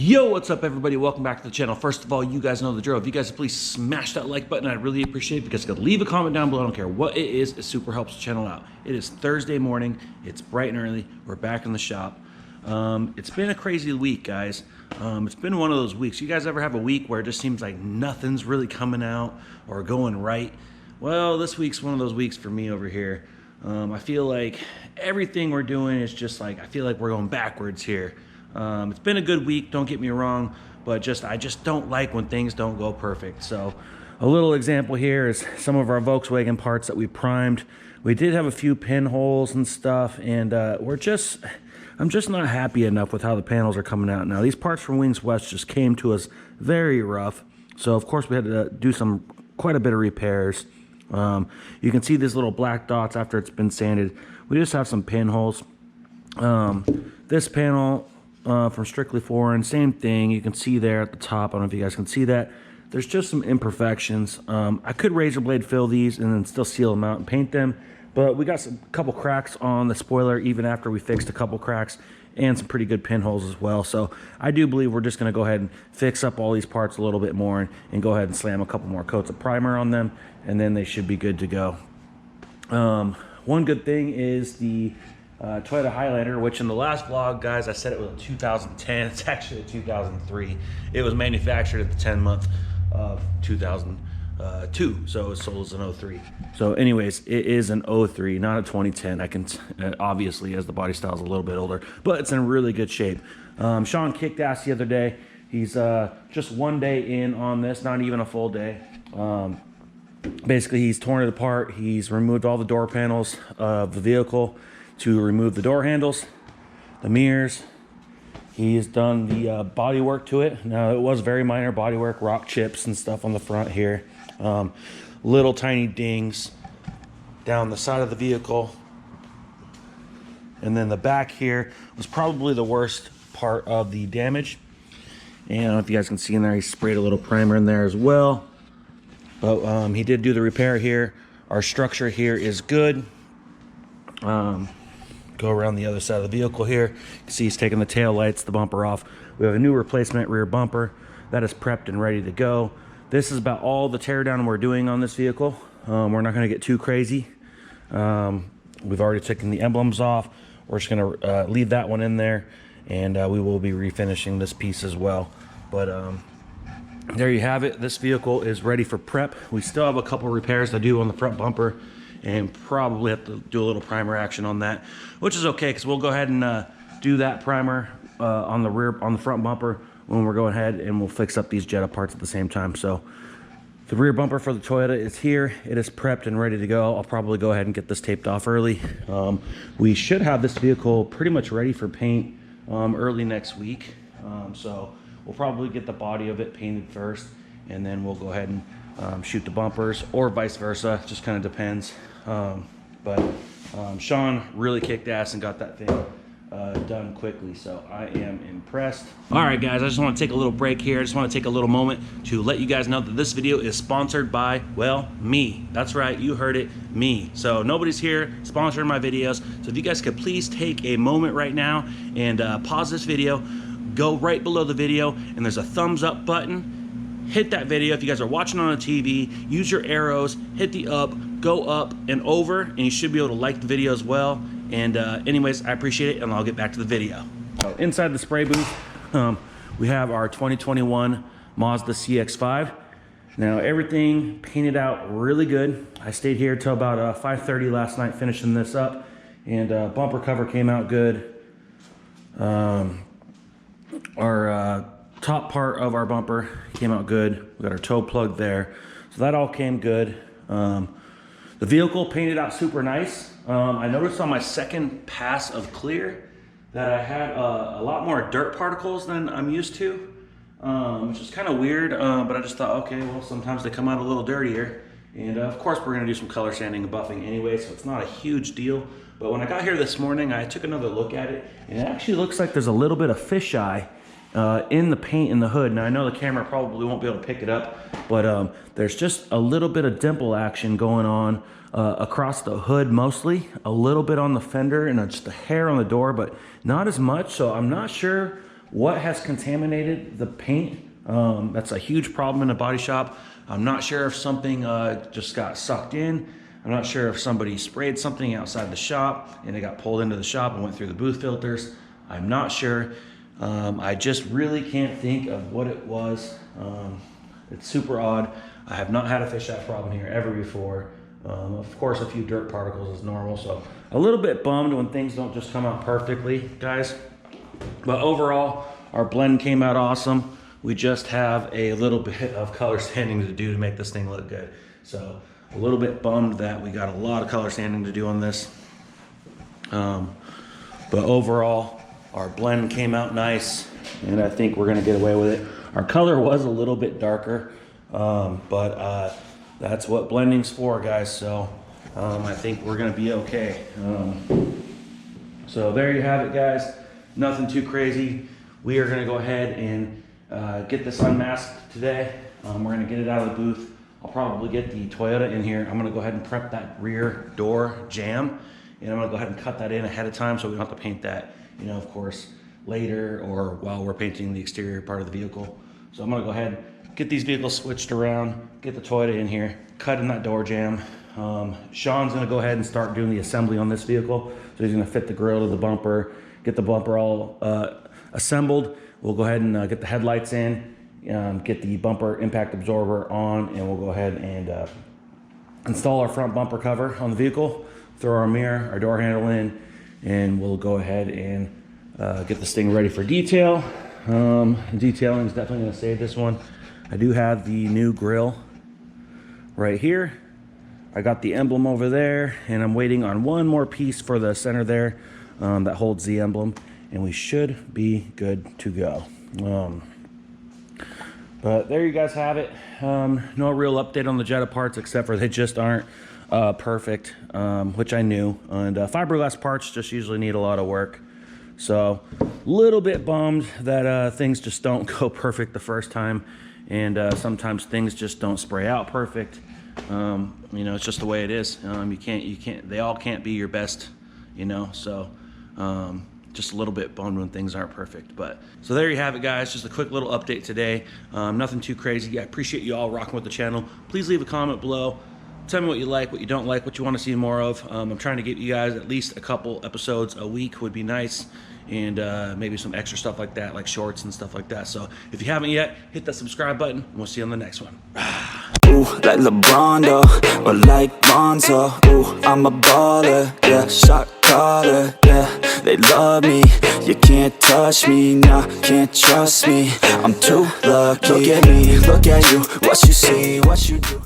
Yo, what's up everybody? Welcome back to the channel. First of all, you guys know the drill. If you guys please smash that like button, I'd really appreciate it. If you guys could leave a comment down below, I don't care what it super helps the channel out. It is Thursday morning, it's bright and early, we're back in the shop. It's been a crazy week, guys. It's been one of those weeks. You guys ever have a week where it just seems like nothing's really coming out or going right? Well, this week's one of those weeks for me over here. I feel like everything we're doing is just like, I feel like we're going backwards here. It's been a good week, don't get me wrong, but I just don't like when things don't go perfect. So a little example here is some of our Volkswagen parts that we primed. We did have a few pinholes and stuff, and I'm just not happy enough with how the panels are coming out. Now, these parts from Wings West just came to us very rough, so of course we had to do quite a bit of repairs. You can see these little black dots after it's been sanded. We just have some pinholes. This panel from Strictly Foreign, same thing. You can see there at the top, I don't know if you guys can see that. There's just some imperfections. I could razor blade fill these and then still seal them out and paint them, but we got a couple cracks on the spoiler even after we fixed a couple cracks, and some pretty good pinholes as well. So I do believe we're just gonna go ahead and fix up all these parts a little bit more and go ahead and slam a couple more coats of primer on them, and then they should be good to go. One good thing is the Toyota Highlander, which in the last vlog, guys, I said it was a 2010. It's actually a 2003. It was manufactured at the 10 month of 2002, so it was sold as an 03. So anyways, it is an 03, not a 2010. I can obviously, as the body style is a little bit older, but it's in really good shape. Sean kicked ass the other day. He's just one day in on this, not even a full day. Basically, he's torn it apart. He's removed all the door panels of the vehicle to remove the door handles, the mirrors. He has done the body work to it. Now, it was very minor body work, rock chips and stuff on the front here. Little tiny dings down the side of the vehicle. And then the back here was probably the worst part of the damage. And I don't know if you guys can see in there, he sprayed a little primer in there as well. But he did do the repair here. Our structure here is good. Go around the other side of the vehicle here. You can see he's taking the tail lights, the bumper off. We have a new replacement rear bumper that is prepped and ready to go. This is about all the teardown we're doing on this vehicle. We're not gonna get too crazy. We've already taken the emblems off. We're just gonna leave that one in there, and we will be refinishing this piece as well. But there you have it. This vehicle is ready for prep. We still have a couple repairs to do on the front bumper, and probably have to do a little primer action on that, which is okay, because we'll go ahead and do that primer on the front bumper when we're going ahead, and we'll fix up these Jetta parts at the same time. So the rear bumper for the Toyota is here. It is prepped and ready to go. I'll probably go ahead and get this taped off early. We should have this vehicle pretty much ready for paint early next week. So we'll probably get the body of it painted first, and then we'll go ahead and shoot the bumpers, or vice versa. Just kind of depends. Sean really kicked ass and got that thing done quickly, so I am impressed. All right, guys, I just want to take a little break here. I just want to take a little moment to let you guys know that this video is sponsored by, well, me. That's right, you heard it, me. So nobody's here sponsoring my videos. So if you guys could please take a moment right now and pause this video, go right below the video, and there's a thumbs up button. Hit that video. If you guys are watching on a TV, use your arrows, hit the up, go up and over, and you should be able to like the video as well. And anyways, I appreciate it, and I'll get back to the video. Inside the spray booth, we have our 2021 Mazda CX-5. Now, everything painted out really good. I stayed here till about 5:30 last night finishing this up, and bumper cover came out good. Our top part of our bumper came out good. We got our toe plug there, so that all came good. The vehicle painted out super nice. I noticed on my second pass of clear that I had a lot more dirt particles than I'm used to, which is kind of weird, but I just thought, okay, well, sometimes they come out a little dirtier. And of course, we're gonna do some color sanding and buffing anyway, so it's not a huge deal. But when I got here this morning, I took another look at it, and it actually looks like there's a little bit of fisheye in the paint in the hood. Now, I know the camera probably won't be able to pick it up, but there's just a little bit of dimple action going on across the hood mostly, a little bit on the fender, and just a hair on the door, but not as much. So I'm not sure what has contaminated the paint. That's a huge problem in a body shop. I'm not sure if something just got sucked in. I'm not sure if somebody sprayed something outside the shop and it got pulled into the shop and went through the booth filters. I'm not sure. I just really can't think of what it was. It's super odd. I have not had a fisheye problem here ever before. Of course, a few dirt particles is normal, so a little bit bummed when things don't just come out perfectly, guys. But overall, our blend came out awesome. We just have a little bit of color sanding to do to make this thing look good. So a little bit bummed that we got a lot of color sanding to do on this. But overall, our blend came out nice, and I think we're gonna get away with it. Our color was a little bit darker, but that's what blending's for, guys. So I think we're gonna be okay. So there you have it, guys. Nothing too crazy. We are gonna go ahead and get this unmasked today. We're gonna get it out of the booth. I'll probably get the Toyota in here. I'm gonna go ahead and prep that rear door jamb, and I'm gonna go ahead and cut that in ahead of time so we don't have to paint that, you know, of course, later or while we're painting the exterior part of the vehicle. So I'm gonna go ahead, get these vehicles switched around, get the Toyota in here, cut in that door jamb. Sean's gonna go ahead and start doing the assembly on this vehicle. So he's gonna fit the grill to the bumper, get the bumper all assembled. We'll go ahead and get the headlights in, get the bumper impact absorber on, and we'll go ahead and install our front bumper cover on the vehicle, throw our mirror, our door handle in, and we'll go ahead and get this thing ready for detail. Detailing is definitely gonna save this one. I do have the new grill right here. I got the emblem over there, and I'm waiting on one more piece for the center there that holds the emblem, and we should be good to go. But there you guys have it. No real update on the Jetta parts, except for they just aren't perfect, which I knew. And fiberglass parts just usually need a lot of work. So a little bit bummed that things just don't go perfect the first time, and sometimes things just don't spray out perfect. You know, it's just the way it is. You can't, they all can't be your best, you know, so just a little bit bummed when things aren't perfect. But so there you have it, guys. Just a quick little update today. Nothing too crazy. I appreciate you all rocking with the channel. Please leave a comment below. Tell me what you like, what you don't like, what you want to see more of. I'm trying to get you guys at least a couple episodes a week would be nice, and maybe some extra stuff like that, like shorts and stuff like that. So if you haven't yet, hit that subscribe button, and we'll see you on the next one. Ooh, like LeBron, though, or like Bonzo. Ooh, I'm a baller, yeah, shot caller, yeah. They love me, you can't touch me, nah, can't trust me. I'm too lucky. Look at me, look at you, what you see, what you do.